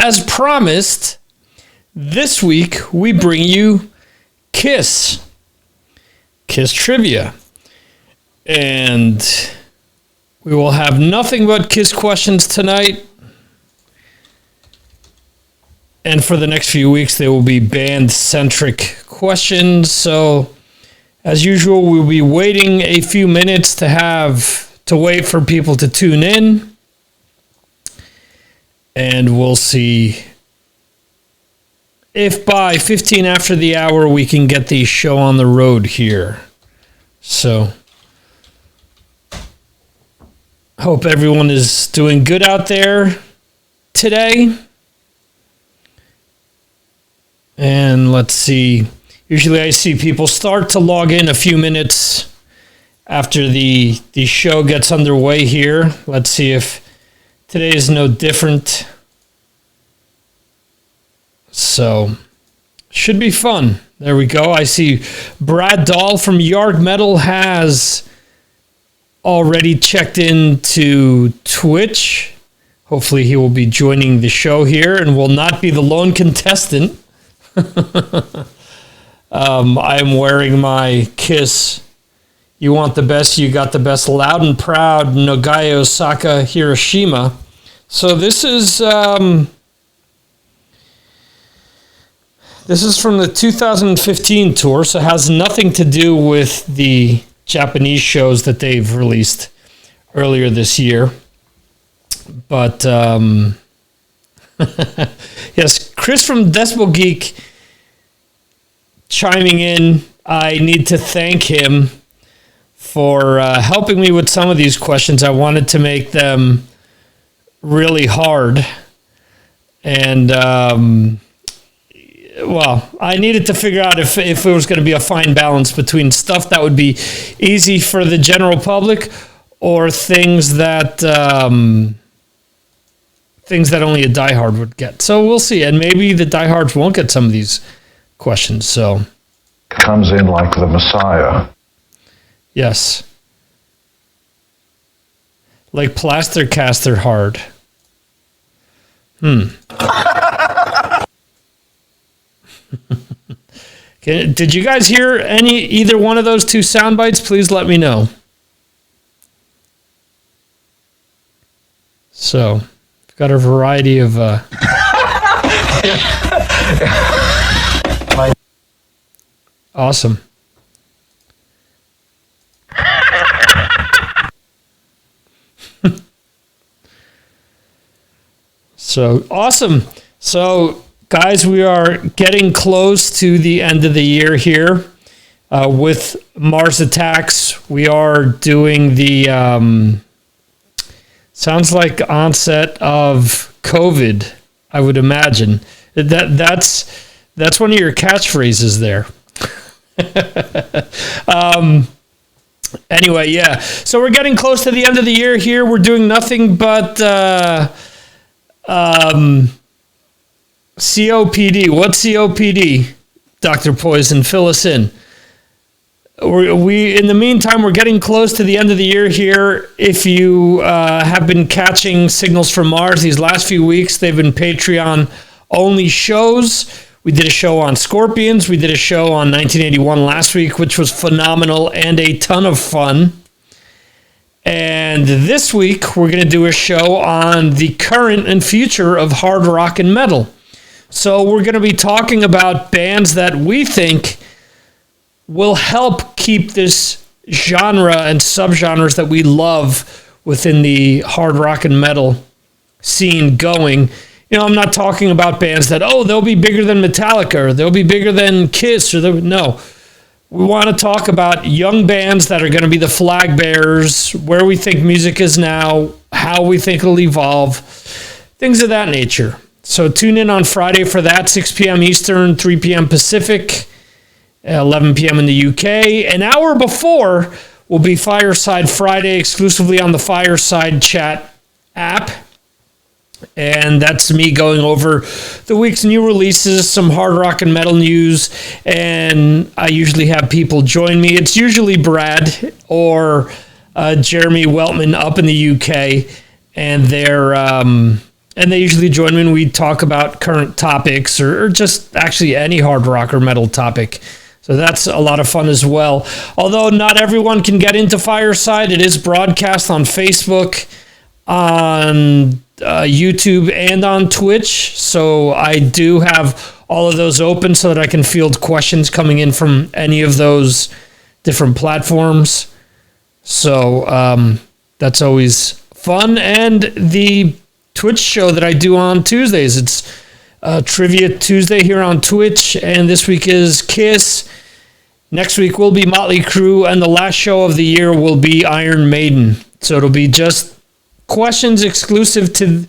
as promised, this week we bring you Kiss Trivia. And we will have nothing but Kiss questions tonight. And for the next few weeks, they will be band-centric questions. So, as usual, we'll be waiting a few minutes to wait for people to tune in. And we'll see if by 15 after the hour we can get the show on the road here. So, hope everyone is doing good out there today. And let's see. Usually I see people start to log in a few minutes after the show gets underway here. Let's see if today is no different. So, should be fun. There we go. I see Brad Dahl from Yard Metal has already checked into Twitch. Hopefully he will be joining the show here and will not be the lone contestant. I am wearing my Kiss You Want the Best, You Got the Best Loud and Proud Nagayo Osaka Hiroshima. So this is from the 2015 tour, so it has nothing to do with the Japanese shows that they've released earlier this year. But yes, Chris from Decibel Geek chiming in. I need to thank him for helping me with some of these questions. I wanted to make them really hard. And, well, I needed to figure out if it was going to be a fine balance between stuff that would be easy for the general public or things that only a diehard would get. So we'll see. And maybe the diehards won't get some of these questions. So comes in like the Messiah. Yes. Like Plaster Caster hard. Okay, did you guys hear either one of those two sound bites? Please let me know. So, we've got a variety of awesome. So, awesome. So, guys, we are getting close to the end of the year here. With Mars Attacks, we are doing the sounds like onset of COVID, I would imagine. That's one of your catchphrases there. Anyway, yeah. So we're getting close to the end of the year here. We're doing nothing but COPD. What's COPD? Dr. Poison, fill us in. We in the meantime, we're getting close to the end of the year here. If you have been catching Signals from Mars these last few weeks, they've been Patreon-only shows. We did a show on Scorpions. We did a show on 1981 last week, which was phenomenal and a ton of fun. And this week, we're going to do a show on the current and future of hard rock and metal. So we're going to be talking about bands that we think will help keep this genre and subgenres that we love within the hard rock and metal scene going. You know, I'm not talking about bands that, they'll be bigger than Metallica or they'll be bigger than Kiss. No. We want to talk about young bands that are going to be the flag bearers, where we think music is now, how we think it'll evolve, things of that nature. So tune in on Friday for that, 6 p.m. Eastern, 3 p.m. Pacific, 11 p.m. in the UK. An hour before will be Fireside Friday, exclusively on the Fireside Chat app. And that's me going over the week's new releases, some hard rock and metal news, and I usually have people join me. It's usually Brad or Jeremy Weltman up in the UK, and they're and they usually join me and we talk about current topics or just actually any hard rock or metal topic. So that's a lot of fun as well. Although not everyone can get into Fireside, it is broadcast on Facebook, on YouTube, and on Twitch. So I do have all of those open so that I can field questions coming in from any of those different platforms. So that's always fun. And the Twitch show that I do on Tuesdays, it's Trivia Tuesday here on Twitch, and this week is Kiss. Next week will be Motley Crue, and the last show of the year will be Iron Maiden. So it'll be just questions exclusive to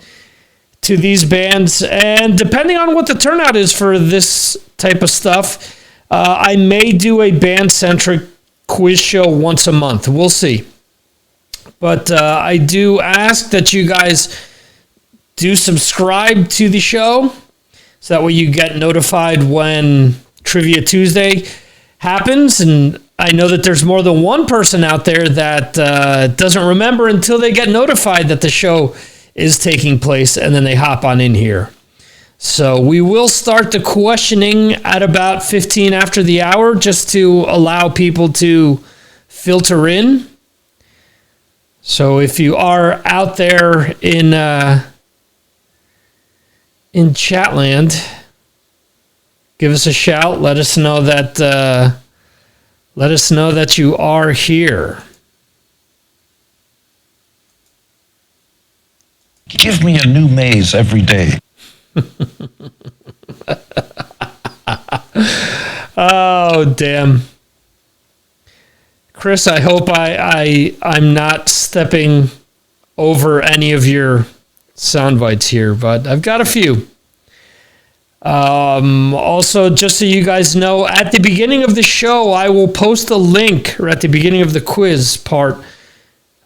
these bands, and depending on what the turnout is for this type of stuff, I may do a band-centric quiz show once a month. We'll see. But I do ask that you guys do subscribe to the show, so that way you get notified when Trivia Tuesday happens. And I know that there's more than one person out there that doesn't remember until they get notified that the show is taking place, and then they hop on in here. So we will start the questioning at about 15 after the hour, just to allow people to filter in. So if you are out there in Chatland, give us a shout. Let us know that you are here. Give me a new maze every day. Oh, damn. Chris, I hope I'm not stepping over any of your sound bites here, but I've got a few. Also, just so you guys know, at the beginning of the show, I will post a link, or at the beginning of the quiz part,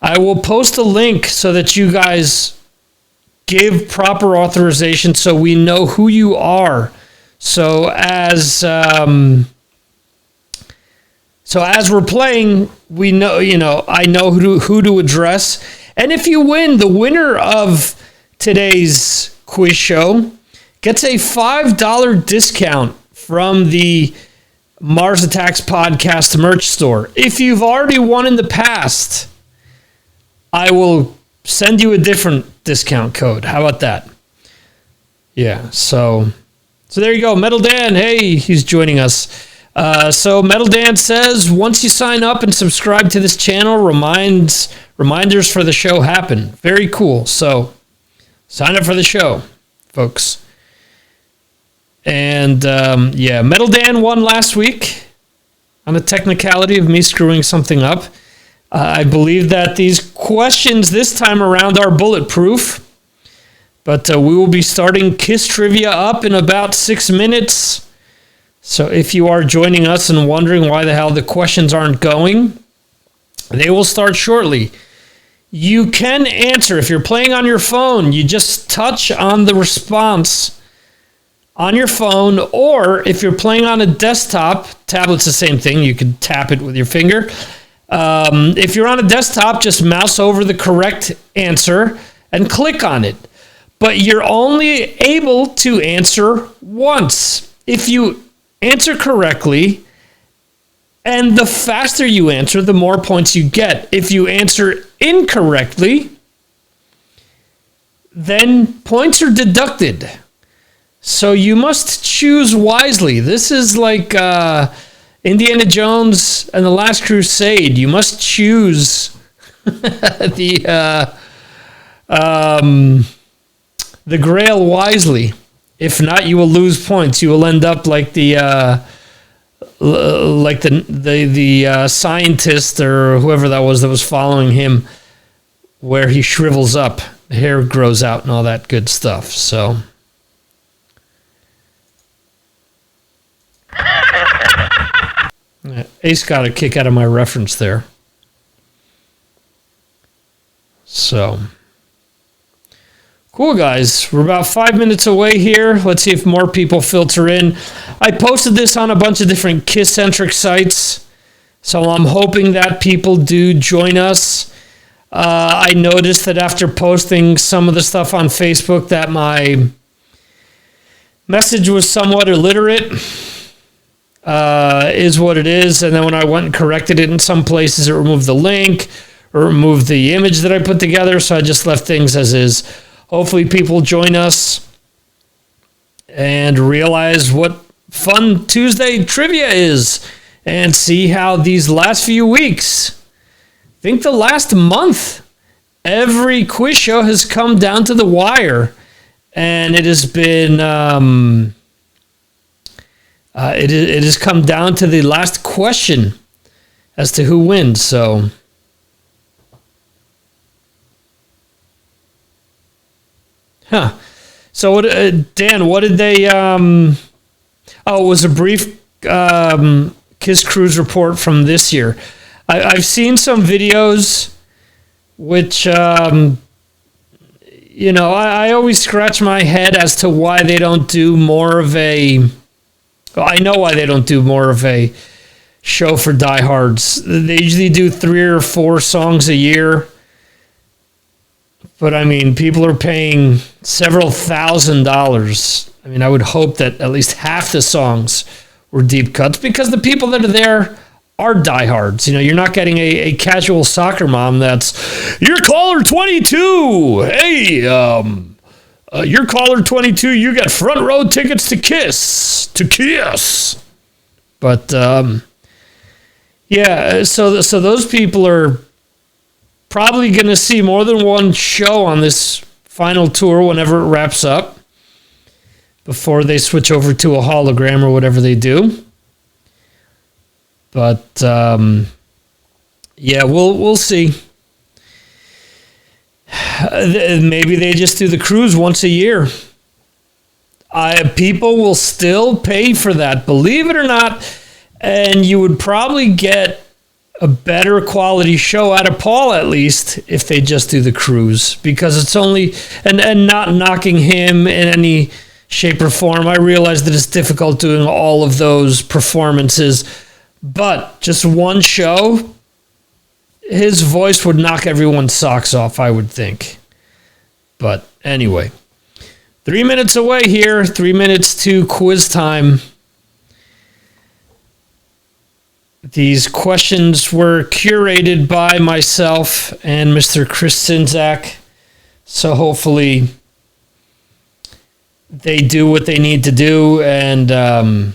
I will post a link so that you guys give proper authorization so we know who you are. So as we're playing, we know, I know who to address. And if you win, the winner of today's quiz show gets a $5 discount from the Mars Attacks podcast merch store. If you've already won in the past, I will send you a different discount code. How about that? Yeah, so there you go. Metal Dan, hey, he's joining us. So Metal Dan says, once you sign up and subscribe to this channel, reminders for the show happen. Very cool. So sign up for the show, folks. And yeah, Metal Dan won last week on a technicality of me screwing something up. I believe that these questions this time around are bulletproof. But we will be starting Kiss Trivia up in about 6 minutes. So if you are joining us and wondering why the hell the questions aren't going, they will start shortly. You can answer. If you're playing on your phone, you just touch on the response on your phone, or if you're playing on a desktop, tablet's the same thing. You can tap it with your finger. If you're on a desktop, just mouse over the correct answer and click on it. But you're only able to answer once. If you answer correctly, and the faster you answer, the more points you get. If you answer incorrectly, then points are deducted. So you must choose wisely. This is like Indiana Jones and the Last Crusade. You must choose the Grail wisely. If not, you will lose points. You will end up like the scientist or whoever that was following him, where he shrivels up, the hair grows out, and all that good stuff. So. Ace got a kick out of my reference there. So, cool, guys. We're about 5 minutes away here. Let's see if more people filter in. I posted this on a bunch of different Kiss-centric sites, so I'm hoping that people do join us. I noticed that after posting some of the stuff on Facebook that my message was somewhat illiterate. Is what it is. And then when I went and corrected it in some places, it removed the link or removed the image that I put together. So I just left things as is. Hopefully people join us and realize what fun Tuesday trivia is and see how these last few weeks, I think the last month, every quiz show has come down to the wire, and it has been it has come down to the last question as to who wins. So so what, Dan, what did they it was a brief Kiss Cruise report from this year. I've seen some videos which, I always scratch my head as to why they don't do more of a... Well, I know why they don't do more of a show for Diehards. They usually do 3 or 4 songs a year. But, I mean, people are paying several $1,000s. I mean, I would hope that at least half the songs were deep cuts because the people that are there are diehards. You're not getting a casual soccer mom that's, "You're caller 22. Hey, you're caller 22. You got front row tickets to Kiss. But, yeah, so those people are probably going to see more than one show on this final tour whenever it wraps up before they switch over to a hologram or whatever they do. But, yeah, we'll see. Maybe they just do the cruise once a year. People will still pay for that, believe it or not, and you would probably get a better quality show out of Paul, at least, if they just do the cruise, because it's only, and not knocking him in any shape or form. I realize that it's difficult doing all of those performances, but just one show, his voice would knock everyone's socks off, I would think. But anyway, 3 minutes away here, 3 minutes to quiz time. These questions were curated by myself and Mr. Chris Sinzak, so hopefully they do what they need to do, and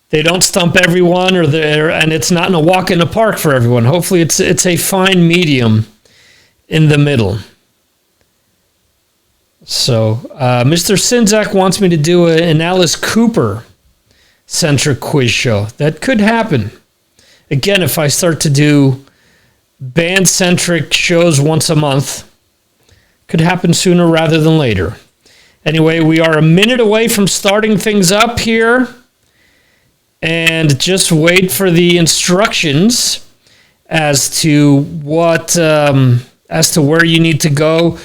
they don't stump everyone, and it's not in a walk in the park for everyone. Hopefully it's a fine medium in the middle. So Mr. Sinzak wants me to do an Alice Cooper-centric quiz show. That could happen. Again, if I start to do band-centric shows once a month, could happen sooner rather than later. Anyway, we are a minute away from starting things up here. And just wait for the instructions as to as to where you need to go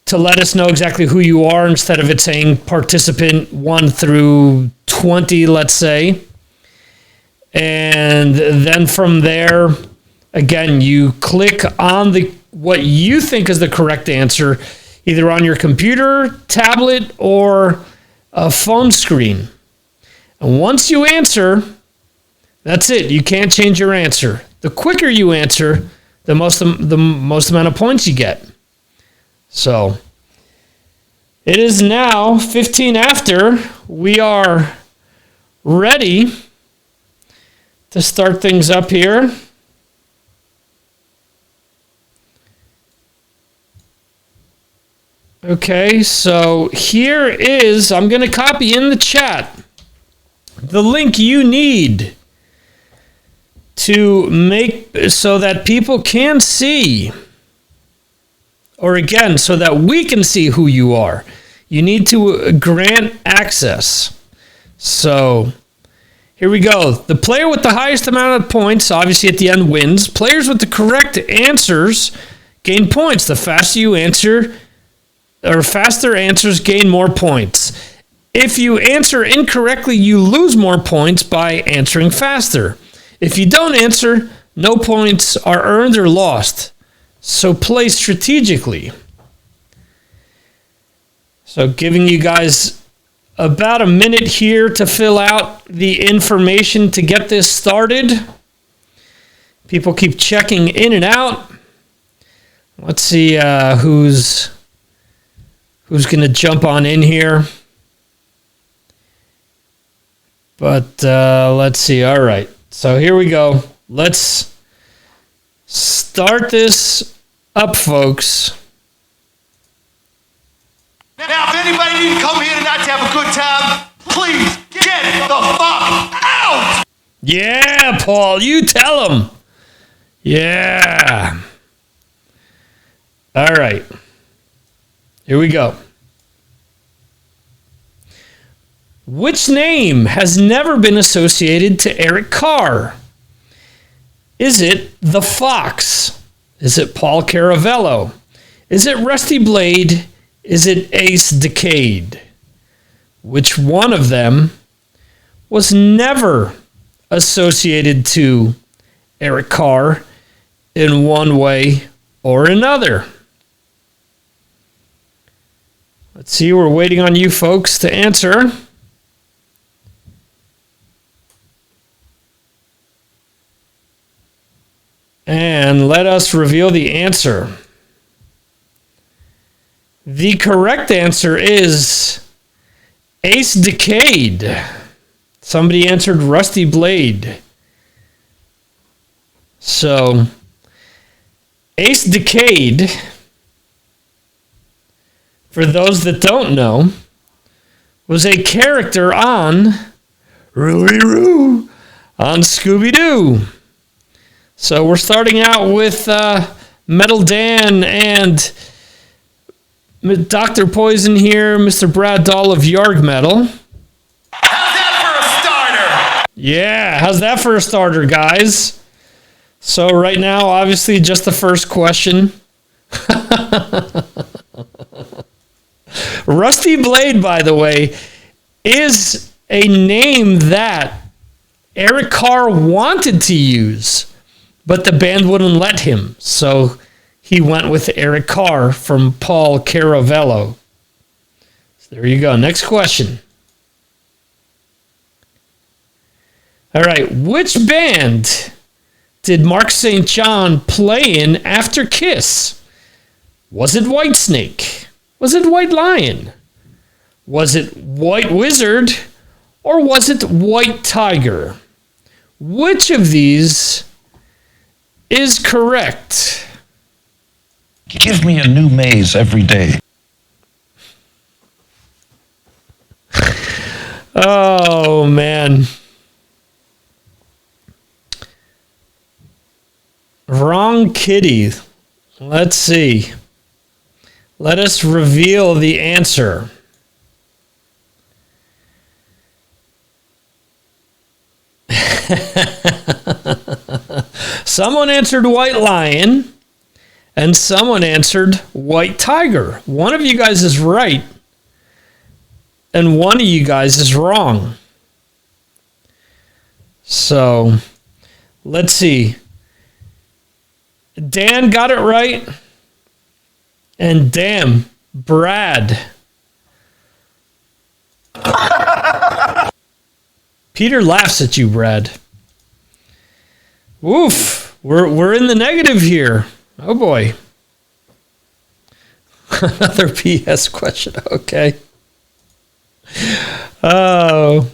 to let us know exactly who you are, instead of it saying participant 1 through 20, let's say. And then from there, again, you click on what you think is the correct answer, either on your computer, tablet, or a phone screen. And once you answer, that's it. You can't change your answer. The quicker you answer, the most amount of points you get. So it is now 15 after. We are ready to start things up here. Okay, so here is, I'm going to copy in the chat the link you need to make so that people can see, or again, so that we can see who you are. You need to grant access. So here we go. The player with the highest amount of points, obviously at the end, wins. Players with the correct answers gain points. The faster you answer, or faster answers gain more points. If you answer incorrectly, you lose more points by answering faster. If you don't answer, No points are earned or lost, so play strategically. So giving you guys about a minute here to fill out the information to get this started. People keep checking in and out. Let's see who's going to jump on in here. But let's see. All right. So here we go. Let's start this up, folks. Now, if anybody didn't come here tonight to have a good time, please get the fuck out! Yeah, Paul, you tell them. Yeah. All right. Here we go. Which name has never been associated to Eric Carr? Is it the Fox? Is it Paul Caravello? Is it Rusty Blade? Is it Ace Decade? Which one of them was never associated to Eric Carr in one way or another? Let's see, we're waiting on you folks to answer. And let us reveal the answer. The correct answer is Ace Decade. Somebody answered Rusty Blade. So, Ace Decade, for those that don't know, was a character on Roo on Scooby-Doo. So we're starting out with Metal Dan and Dr. Poison here, Mr. Brad Dahl of Yarg Metal. How's that for a starter? Yeah, how's that for a starter, guys? So right now, obviously, just the first question. Rusty Blade, by the way, is a name that Eric Carr wanted to use, but the band wouldn't let him. So he went with Eric Carr from Paul Caravello. So there you go. Next question. All right. Which band did Mark St. John play in after Kiss? Was it Whitesnake? Was it White Lion? Was it White Wizard? Or was it White Tiger? Which of these is correct? Give me a new maze every day. Oh, man. Wrong kitty. Let's see. Let us reveal the answer. Someone answered White Lion, and someone answered White Tiger. One of you guys is right, and one of you guys is wrong. So, let's see. Dan got it right, and damn, Brad. Peter laughs at you, Brad. Woof, we're in the negative here. Oh boy. Another PS question. Okay. Oh.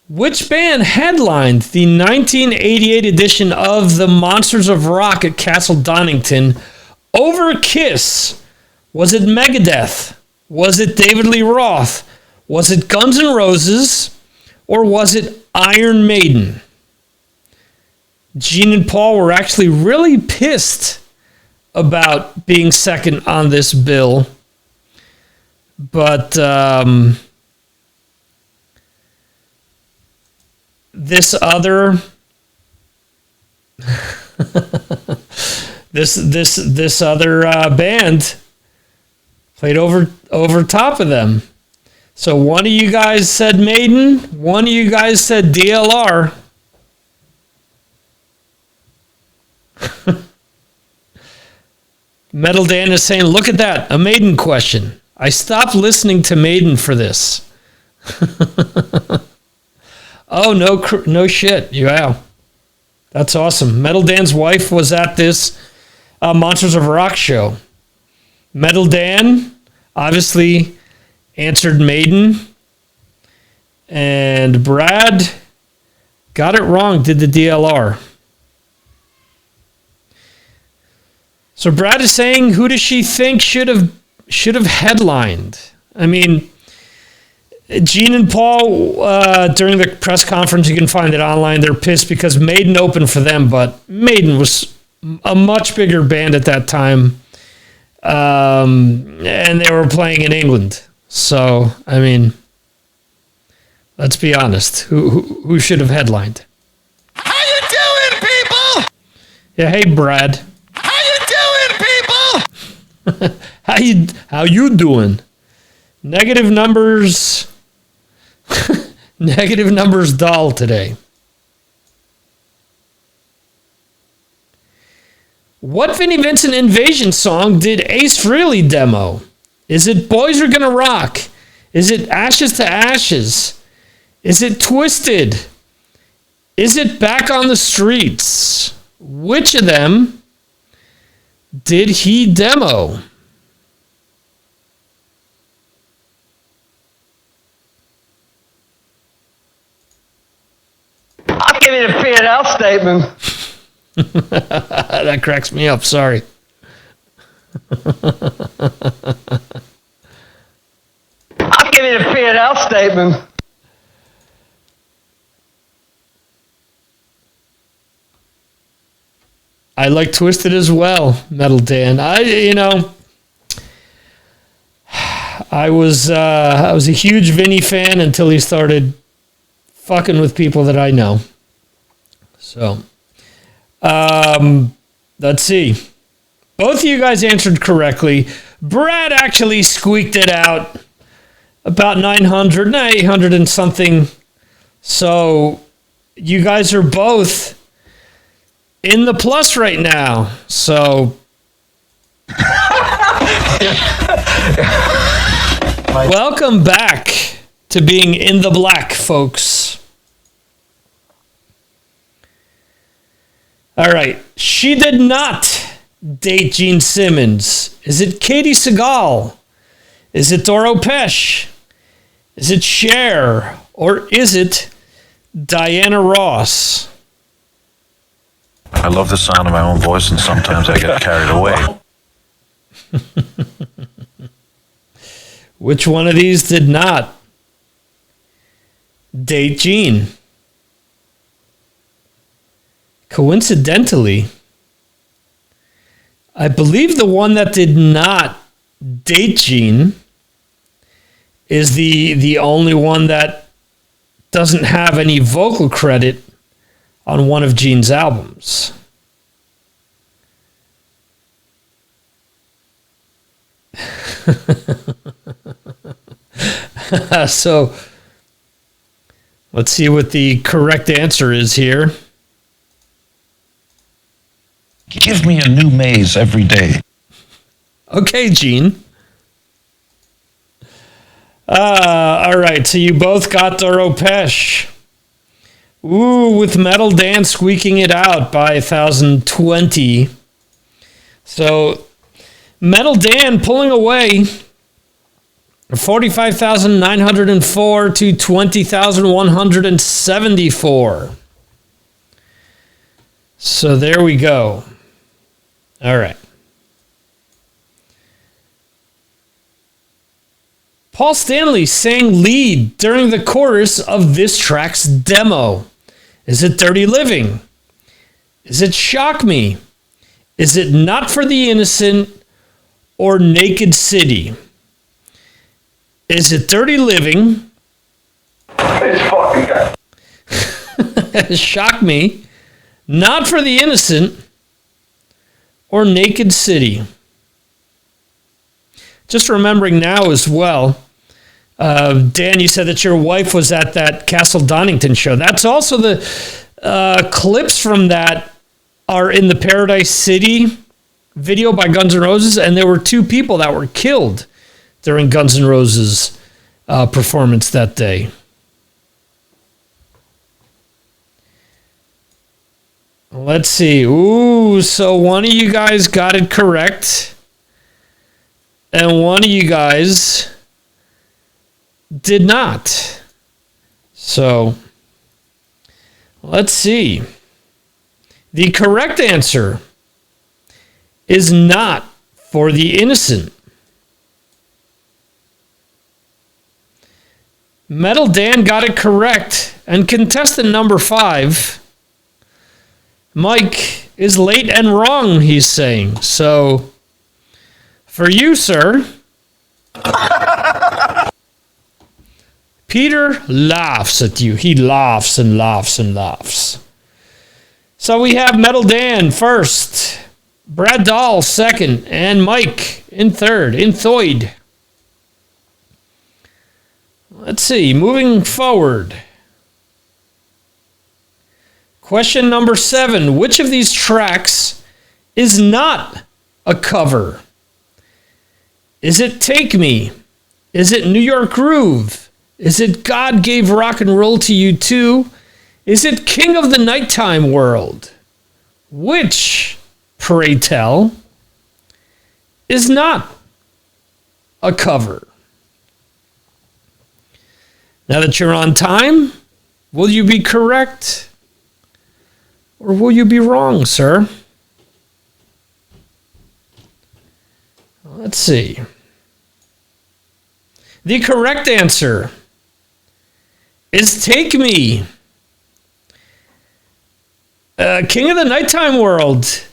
Which band headlined the 1988 edition of the Monsters of Rock at Castle Donnington over Kiss? Was it Megadeth? Was it David Lee Roth? Was it Guns N' Roses? Or was it Iron Maiden? Gene and Paul were actually really pissed about being second on this bill. But this other this other band played over top of them. So one of you guys said Maiden, one of you guys said DLR. Metal Dan is saying, look at that, a Maiden question. I stopped listening to Maiden for this. Oh, no shit. Yeah. That's awesome. Metal Dan's wife was at this Monsters of Rock show. Metal Dan obviously answered Maiden. And Brad got it wrong, did the DLR. So Brad is saying, who does she think should have headlined? I mean, Gene and Paul, during the press conference, you can find it online, they're pissed because Maiden opened for them, but Maiden was a much bigger band at that time, and they were playing in England. So, I mean, let's be honest. Who should have headlined? How you doing, people? Yeah, hey, Brad. How you doing, people? How you doing? Negative numbers. Negative numbers doll today. What Vinnie Vincent Invasion song did Ace really demo? Is it Boys Are Gonna Rock? Is it Ashes to Ashes? Is it Twisted? Is it Back on the Streets? Which of them did he demo? I'll give you the P&L statement. That cracks me up, sorry. I'll give you the P&L statement. I like Twisted as well, Metal Dan. I was a huge Vinny fan until he started fucking with people that I know. So, let's see. Both of you guys answered correctly. Brad actually squeaked it out about 800 and something. So, you guys are both in the plus right now. So, welcome back to being in the black, folks. All right. She did not date Gene Simmons. Is it Katie Seagal? Is it Doro Pesh? Is it Cher? Or is it Diana Ross? I love the sound of my own voice, and sometimes I get carried away. Which one of these did not date Gene? Coincidentally, I believe the one that did not date Gene is the only one that doesn't have any vocal credit on one of Gene's albums. So, let's see what the correct answer is here. Give me a new maze every day. Okay, Gene. All right, so you both got Doro Pesh. Ooh, with Metal Dan squeaking it out by 1,020. So, Metal Dan pulling away 45,904 to 20,174. So there we go. All right. Paul Stanley sang lead during the chorus of this track's demo. Is it Dirty Living? Is it Shock Me? Is it Not for the Innocent or Naked City? Is it Dirty Living? This fucking guy. Shock Me, Not for the Innocent, or Naked City? Just remembering now as well, Dan, you said that your wife was at that Castle Donnington show. That's also the clips from that are in the Paradise City video by Guns N' Roses, and there were 2 people that were killed during Guns N' Roses' performance that day. Let's see. Ooh, so one of you guys got it correct, and one of you guys did not. So, let's see. The correct answer is not For the Innocent. Metal Dan got it correct, and contestant number 5, Mike, is late and wrong, he's saying. So, for you, sir, Peter laughs at you. He laughs and laughs and laughs. So we have Metal Dan first, Brad Dahl second, and Mike in third, in Thoid. Let's see, moving forward. Question number 7. Which of these tracks is not a cover? Is it Take Me? Is it New York Groove? Is it God Gave Rock and Roll to You Too? Is it King of the Nighttime World? Which, pray tell, is not a cover? Now that you're on time, will you be correct? Or will you be wrong, sir? Let's see. The correct answer is Take Me. King of the Nighttime World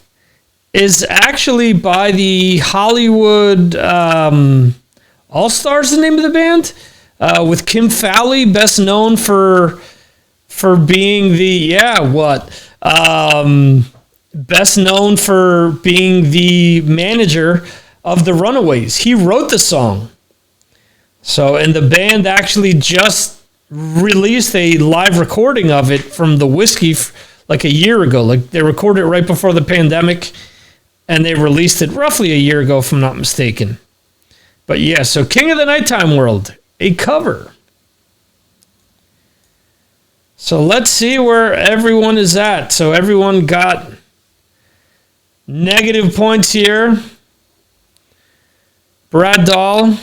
is actually by the Hollywood All-Stars, the name of the band, with Kim Fowley, best known for being best known for being the manager of the Runaways. He wrote the song. So, and the band actually just released a live recording of it from the Whiskey like a year ago. Like, they recorded it right before the pandemic, and they released it roughly a year ago, if I'm not mistaken. But yeah, so King of the Nighttime World, a cover. So let's see where everyone is at. So everyone got negative points here. Brad Dahl.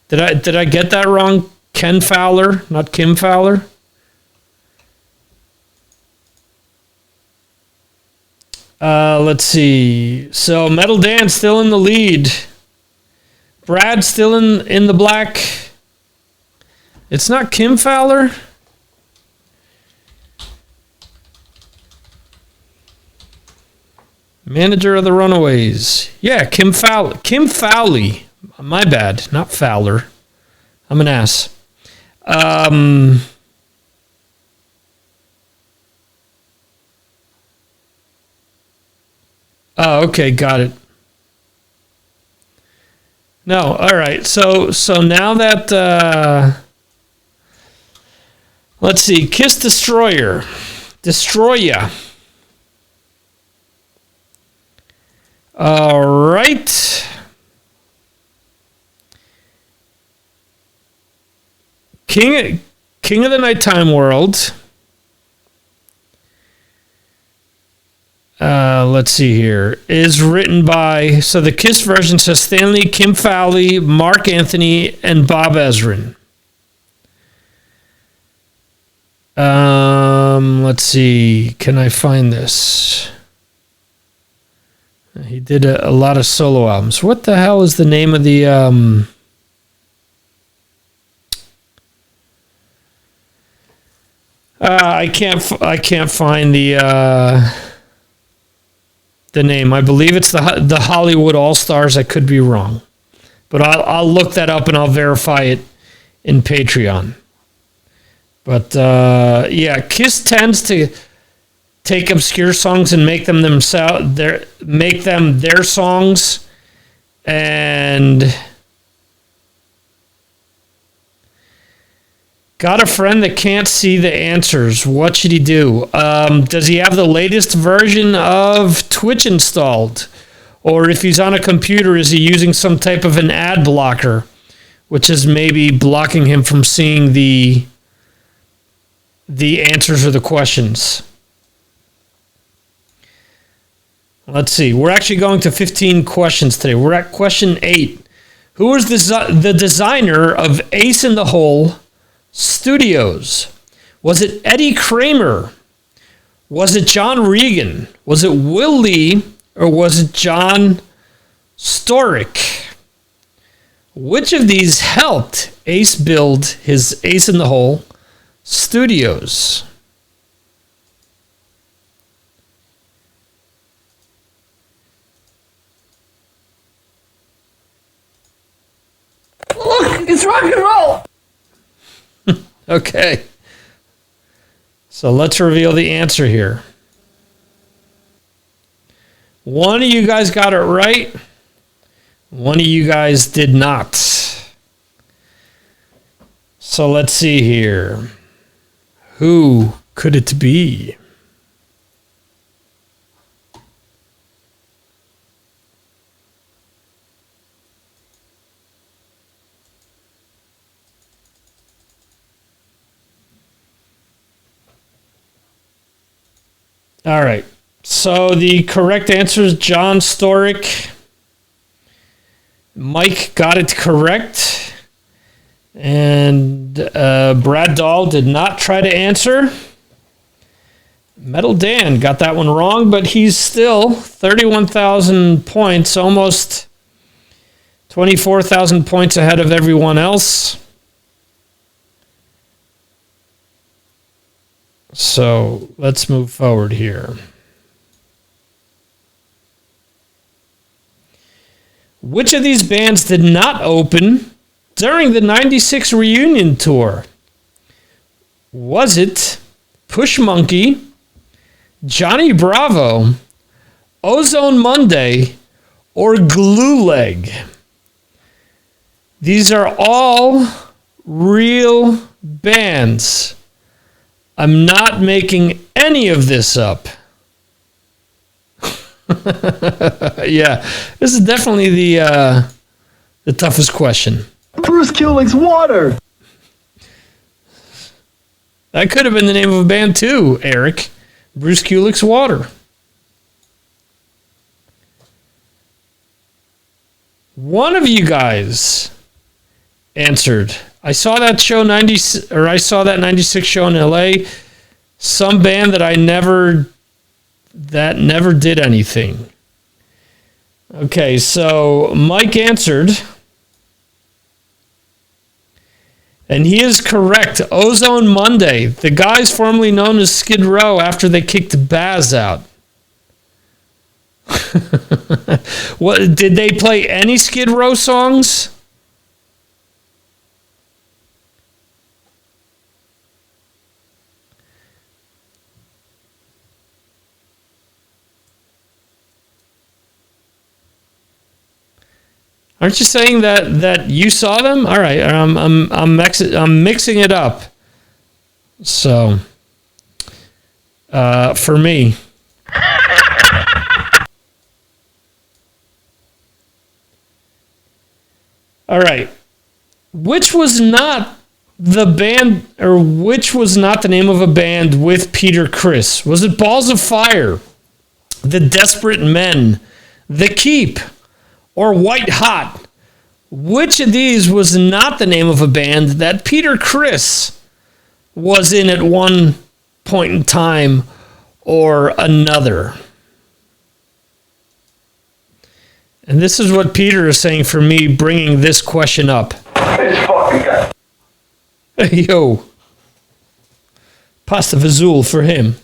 Did I get that wrong? Ken Fowler, not Kim Fowler. Let's see. So Metal Dan still in the lead. Brad still in the black. It's not Kim Fowler. Manager of the Runaways. Yeah, Kim Fowler. Kim Fowley. My bad, not Fowler. I'm an ass. Oh, okay, got it. No, all right. So now that let's see, Kiss Destroyer. Destroya. All right. King of the Nighttime World. Let's see here. Is written by, so the Kiss version says Stanley, Kim Fowley, Mark Anthony, and Bob Ezrin. Let's see. Can I find this? He did a lot of solo albums. What the hell is the name of the I can't find the name. I believe it's the Hollywood All-Stars. I could be wrong, but I'll look that up and I'll verify it in Patreon. But yeah, Kiss tends to take obscure songs and make them their songs, and Got a friend that can't see the answers. What should he do? Does he have the latest version of Twitch installed? Or if he's on a computer, is he using some type of an ad blocker, which is maybe blocking him from seeing the answers or the questions? Let's see. We're actually going to 15 questions today. We're at question 8. Who was the designer of Ace in the Hole Studios? Was it Eddie Kramer? Was it John Regan? Was it Will Lee? Or was it John Storick? Which of these helped Ace build his Ace in the Hole Studios? Look, it's rock and roll. Okay. So let's reveal the answer here. One of you guys got it right. One of you guys did not. So let's see here. Who could it be? All right. So the correct answer is John Storick. Mike got it correct. And Brad Dahl did not try to answer. Metal Dan got that one wrong, but he's still 31,000 points, almost 24,000 points ahead of everyone else. So let's move forward here. Which of these bands did not open during the 96 reunion tour? Was it Push Monkey, Johnny Bravo, Ozone Monday, or Glue Leg? These are all real bands. I'm not making any of this up. Yeah, this is definitely the toughest question. Bruce Kulick's Water. That could have been the name of a band too, Eric. Bruce Kulick's Water. One of you guys answered. I saw that show I saw that 96 show in LA. Some band that never did anything. Okay, so Mike answered. And he is correct. Ozone Monday. The guys formerly known as Skid Row after they kicked Baz out. What did they play any Skid Row songs? Aren't you saying that you saw them? All right, I'm mixing it up. So, for me. All right. Which was not the band, or which was not the name of a band with Peter Criss? Was it Balls of Fire, The Desperate Men, The Keep, or White Hot? Which of these was not the name of a band that Peter Criss was in at one point in time or another? And this is what Peter is saying for me bringing this question up. This fucking guy. Yo. Pasta Vazul for him.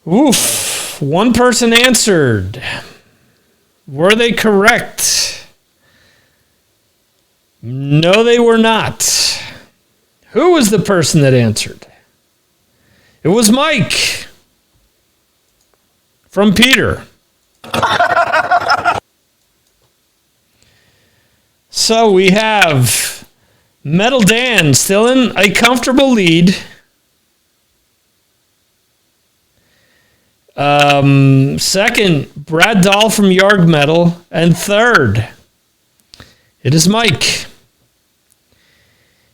Oof. One person answered. Were they correct? No, they were not. Who was the person that answered? It was Mike. From Peter. So we have Metal Dan still in a comfortable lead. Second, Brad Dahl from Yarg Metal. And third, it is Mike.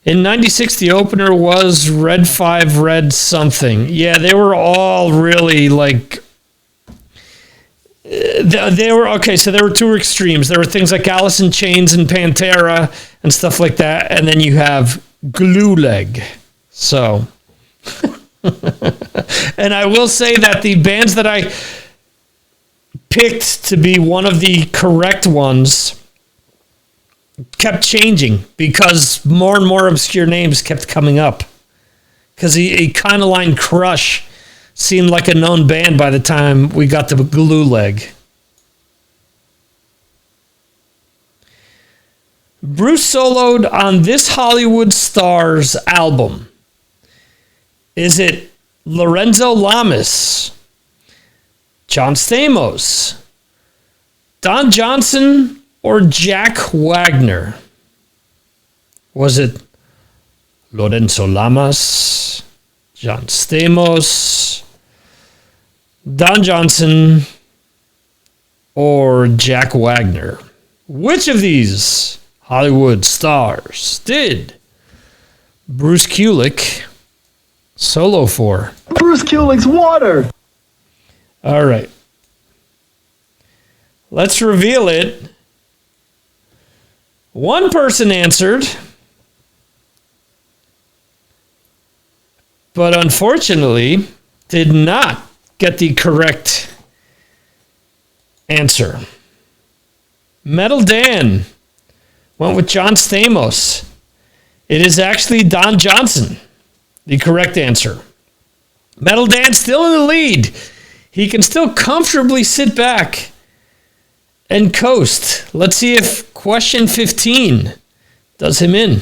In 96, the opener was Red 5, Red something. Yeah, they were all really like... They were okay. So there were two extremes. There were things like Alice in Chains and Pantera and stuff like that, and then you have Glue Leg. So, and I will say that the bands that I picked to be one of the correct ones kept changing because more and more obscure names kept coming up. Because Econoline Crush seemed like a known band by the time we got to Glue Leg. Bruce soloed on this Hollywood Stars album. Is it Lorenzo Lamas, John Stamos, Don Johnson, or Jack Wagner? Was it Lorenzo Lamas, John Stamos, Don Johnson, or Jack Wagner? Which of these Hollywood Stars did Bruce Kulick solo for? Bruce Kulick's Water. All right. Let's reveal it. One person answered, but unfortunately did not get the correct answer. Metal Dan went with John Stamos. It is actually Don Johnson, the correct answer. Metal Dan still in the lead. He can still comfortably sit back and coast. Let's see if question 15 does him in.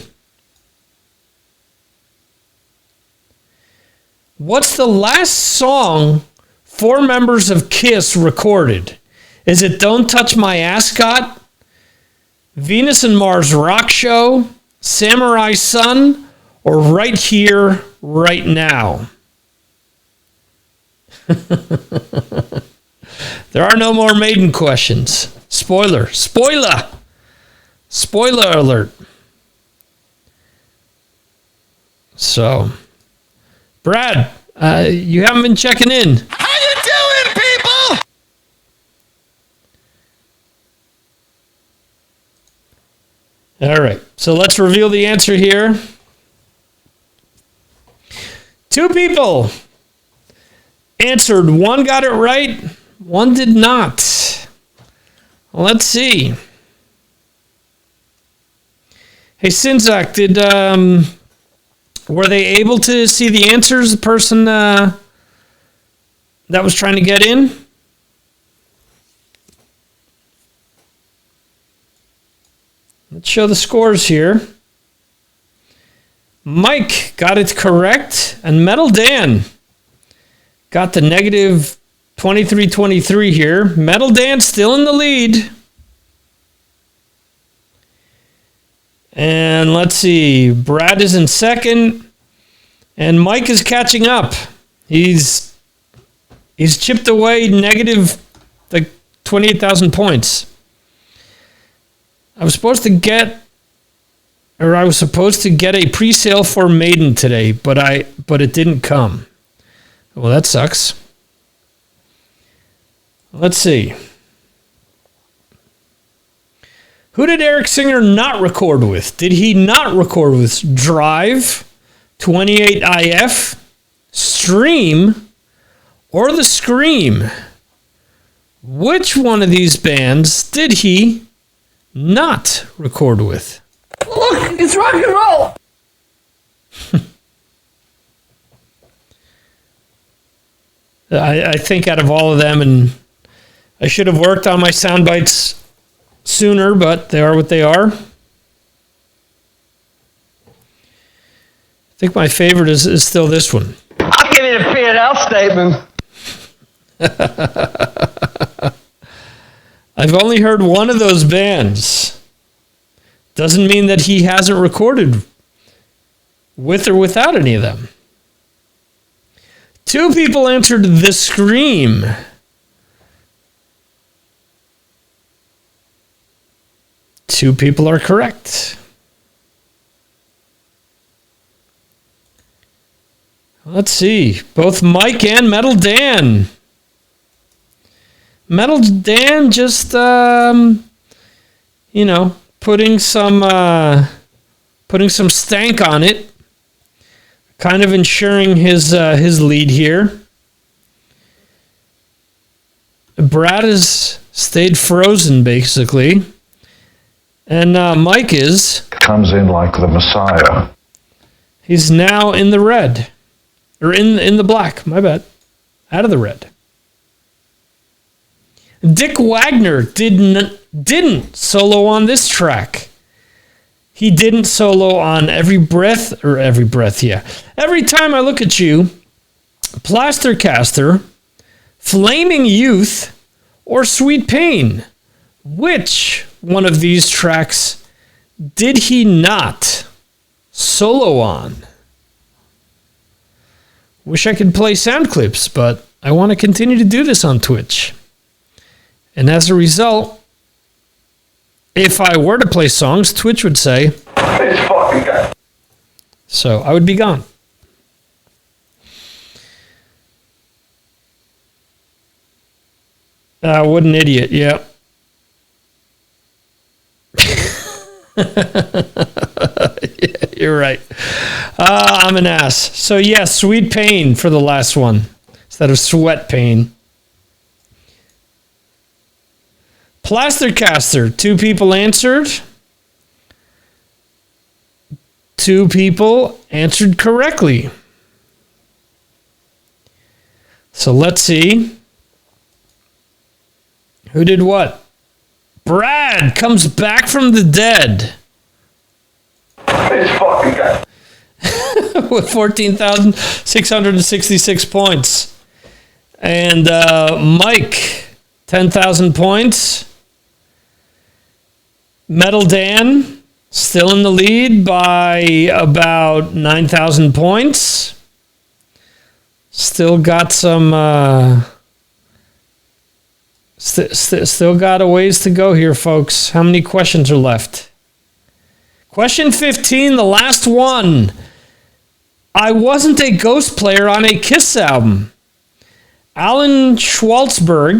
What's the last song 4 members of Kiss recorded? Is it Don't Touch My Ascot, Venus and Mars Rock Show, Samurai Sun, or Right Here, Right Now? There are no more maiden questions. Spoiler alert. So, Brad, you haven't been checking in. How you doing, people? All right, so let's reveal the answer here. 2 people answered. 1 got it right, 1 did not. Let's see. Hey, Sinzak, were they able to see the answers, the person that was trying to get in? Let's show the scores here. Mike got it correct, and Metal Dan got the negative 23-23 here. Metal Dan still in the lead. And let's see, Brad is in second, and Mike is catching up. He's chipped away negative like 28,000 points. I was supposed to get a pre-sale for Maiden today, but it didn't come. Well, that sucks. Let's see. Who did Eric Singer not record with? Did he not record with Drive, 28IF, Stream, or The Scream? Which one of these bands did he not record with? Look, it's rock and roll. I think out of all of them, and I should have worked on my sound bites sooner, but they are what they are. I think my favorite is still this one. I'll give you the P&L statement. I've only heard one of those bands. Doesn't mean that he hasn't recorded with or without any of them. 2 people answered The Scream. Two people are correct. Let's see. Both Mike and Metal Dan. Metal Dan just, putting some stank on it. Kind of ensuring his lead here. Brad has stayed frozen, basically. And Mike Comes in like the Messiah. He's now in the red. Or in the black, my bad. Out of the red. Dick Wagner didn't solo on this track. He didn't solo on Every Breath, yeah. Every Time I Look at You, Plastercaster, Flaming Youth, or Sweet Pain. Which one of these tracks did he not solo on? Wish I could play sound clips, but I want to continue to do this on Twitch. And as a result, if I were to play songs, Twitch would say, "It's fucking gone." So I would be gone. What an idiot, yeah. Yeah, you're right. I'm an ass. So yeah, Sweet Pain for the last one instead of Sweat Pain. Plastercaster, 2 people answered. 2 people answered correctly. So let's see. Who did what? Brad comes back from the dead. It's fucking gone. With 14,666 points. And Mike, 10,000 points. Metal Dan, still in the lead by about 9,000 points. Still got some... Still got a ways to go here, folks. How many questions are left? Question 15, the last one. I wasn't a ghost player on a Kiss album. Alan Schwartzberg,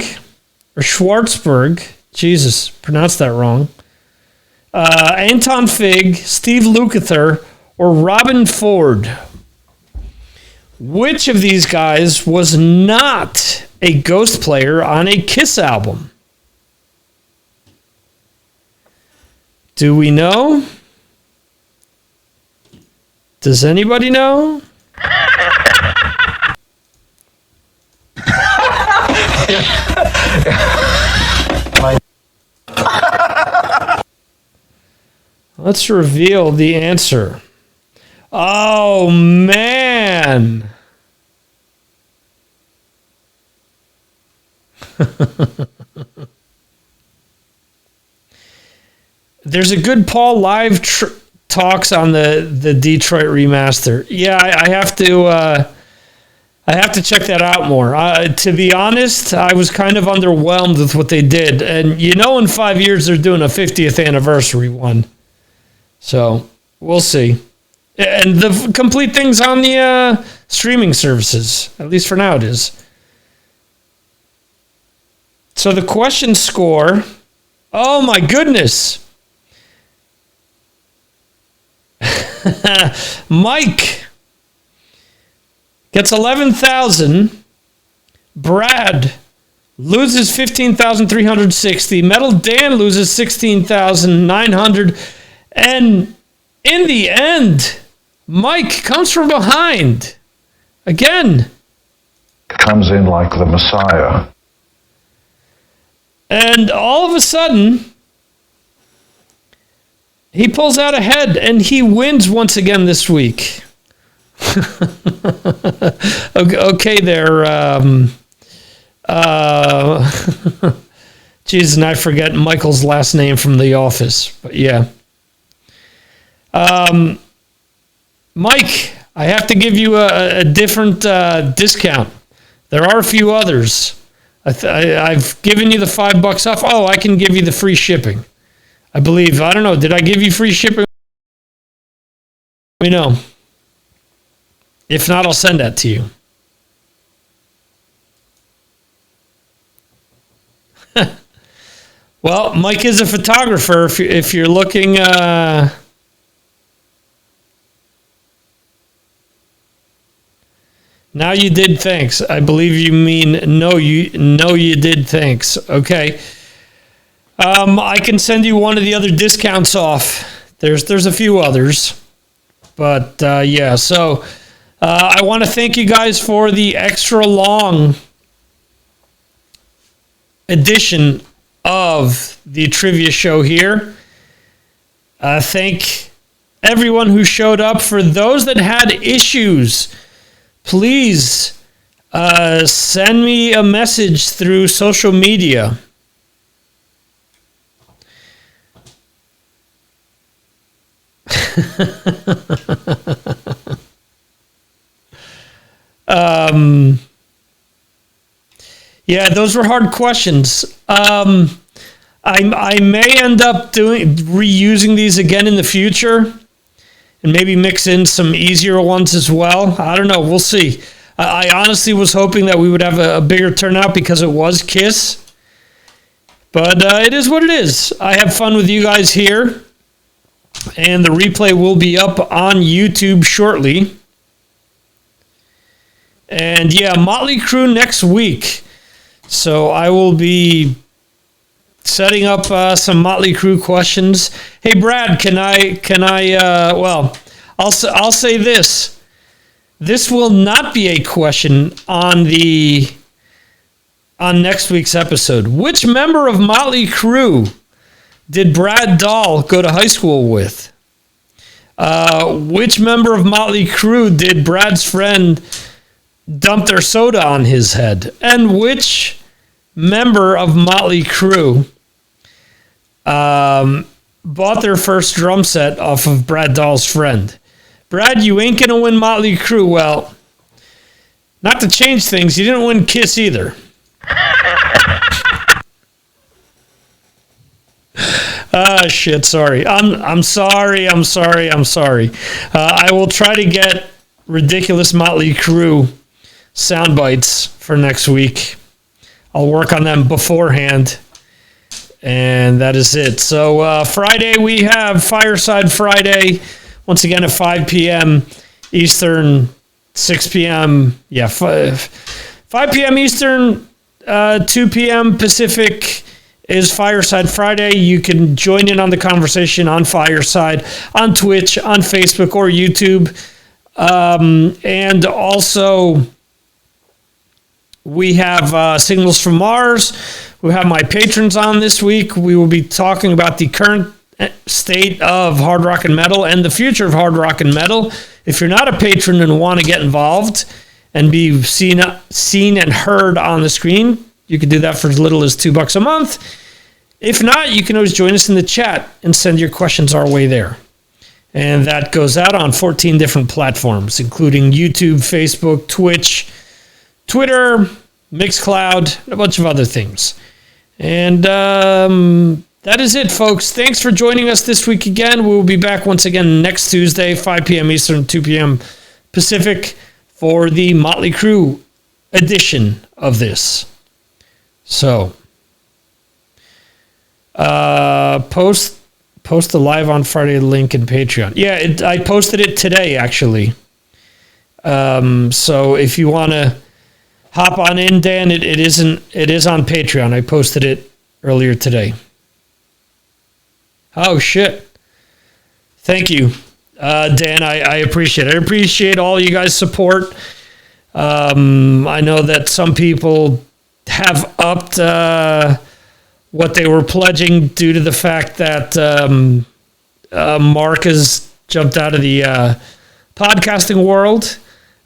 Jesus, pronounced that wrong. Anton Fig, Steve Lukather, or Robin Ford. Which of these guys was not a ghost player on a Kiss album? Do we know? Does anybody know? Let's reveal the answer. Oh, man. There's a good Paul live talks on the Detroit remaster. Yeah, I have to check that out more. To be honest, I was kind of underwhelmed with what they did. And in 5 years they're doing a 50th anniversary one. So we'll see. And the complete thing's on the streaming services. At least for now it is. So the question score, oh my goodness. Mike gets 11,000. Brad loses 15,360. Metal Dan loses 16,900. And in the end, Mike comes from behind. Again. Comes in like the Messiah. And all of a sudden, he pulls out ahead and he wins once again this week. Okay there. Jeez, and I forget Michael's last name from The Office. But yeah. Mike, I have to give you a different discount. There are a few others. I've given you the $5 off. Oh, I can give you the free shipping. I believe. I don't know. Did I give you free shipping? Let me know. If not, I'll send that to you. Well, Mike is a photographer. If you're looking, now you did. Thanks. I believe you mean no. You did. Thanks. Okay. I can send you one of the other discounts off. There's a few others, but yeah. So I want to thank you guys for the extra long edition of the trivia show here. Thank everyone who showed up. For those that had issues, please send me a message through social media. Yeah, those were hard questions. I may end up reusing these again in the future, and maybe mix in some easier ones as well. I don't know. We'll see. I honestly was hoping that we would have a bigger turnout because it was KISS, but it is what it is. I have fun with you guys here, and the replay will be up on YouTube shortly. And yeah, Motley Crue next week. So I will be setting up some Motley Crue questions. Hey Brad, can I well, I'll say this. This will not be a question on next week's episode. Which member of Motley Crue did Brad Dahl go to high school with? Which member of Motley Crue did Brad's friend dump their soda on his head? And which member of Motley Crue bought their first drum set off of Brad Dahl's friend? Brad, you ain't gonna win Motley Crue. Well, not to change things, you didn't win KISS either. Shit, sorry. I'm sorry. I will try to get ridiculous Motley Crue sound bites for next week. I'll work on them beforehand, and that is it. So Friday we have Fireside Friday, once again at 5 p.m. Eastern, 6 p.m. Yeah, 5 p.m. Eastern, 2 p.m. Pacific is Fireside Friday. You can join in on the conversation on Fireside, on Twitch, on Facebook, or YouTube. And also, we have Signals from Mars. We have my patrons on this week. We will be talking about the current state of hard rock and metal and the future of hard rock and metal. If you're not a patron and want to get involved and be seen and heard on the screen, you can do that for as little as $2 a month. If not, you can always join us in the chat and send your questions our way there. And that goes out on 14 different platforms, including YouTube, Facebook, Twitch, Twitter, Mixcloud, and a bunch of other things. And that is it, folks. Thanks for joining us this week again. We will be back once again next Tuesday, 5 p.m. Eastern, 2 p.m. Pacific, for the Motley Crue edition of this. So, post the live on Friday link in Patreon. Yeah, I posted it today, actually. So if you want to hop on in, Dan, it is on Patreon. I posted it earlier today. Oh, shit. Thank you, Dan. I appreciate it. I appreciate all you guys' support. I know that some people have upped what they were pledging due to the fact that Mark has jumped out of the podcasting world.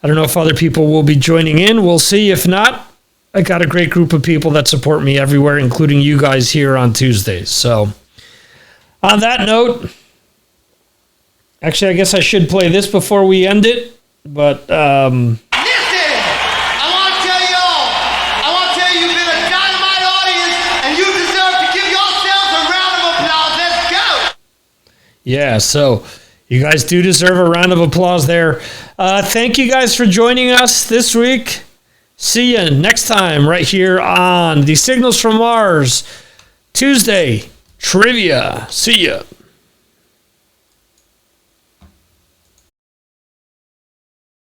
I don't know if other people will be joining in. We'll see. If not, I got a great group of people that support me everywhere, including you guys here on Tuesdays. So on that note, Actually, I guess I should play this before we end it, but Listen! I want to tell y'all. I want to tell you you've been a dynamite audience, and you deserve to give yourselves a round of applause. Let's go! yeah, so you guys do deserve a round of applause there. Thank you guys for joining us this week. See you next time right here on the Signals from Mars Tuesday Trivia. See ya.